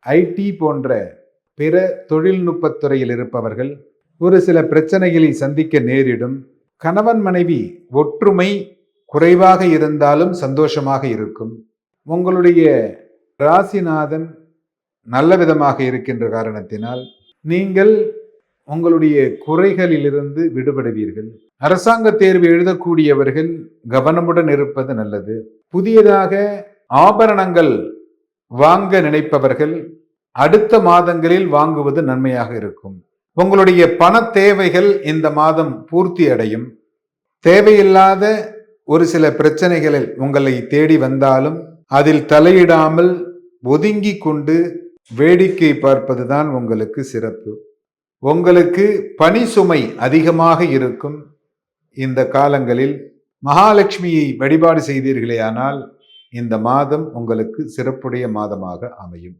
ID போன்ற பிற தொழில்நுட்பத் துறையில் இருப்பவர்கள் ஒரு சில பிரச்சனைகளை சந்திக்க நேரிடும். கணவன் மனைவி ஒற்றுமை குறைவாக இருந்தாலும் சந்தோஷமாக இருக்கும். உங்களுடைய ராசிநாதன் நல்ல விதமாக இருக்கின்ற காரணத்தினால் நீங்கள் உங்களுடைய குறைகளிலிருந்து விடுபடுவீர்கள். அரசாங்க தேர்வு எழுதக்கூடியவர்கள் கவனமுடன் இருப்பது நல்லது. புதியதாக ஆபரணங்கள் வாங்க நினைப்பவர்கள் அடுத்த மாதங்களில் வாங்குவது நன்மையாக இருக்கும். உங்களுடைய பண தேவைகள் இந்த மாதம் பூர்த்தி அடையும். தேவையில்லாத ஒரு சில பிரச்சனைகளில் உங்களை தேடி வந்தாலும் அதில் தலையிடாமல் ஒதுங்கி கொண்டு வேடிக்கை பார்ப்பதுதான் உங்களுக்கு சிறப்பு. உங்களுக்கு பணி சுமை அதிகமாக இருக்கும். இந்த காலங்களில் மகாலட்சுமியை வழிபாடு செய்தீர்களேயானால் இந்த மாதம் உங்களுக்கு சிறப்புடைய மாதமாக அமையும்.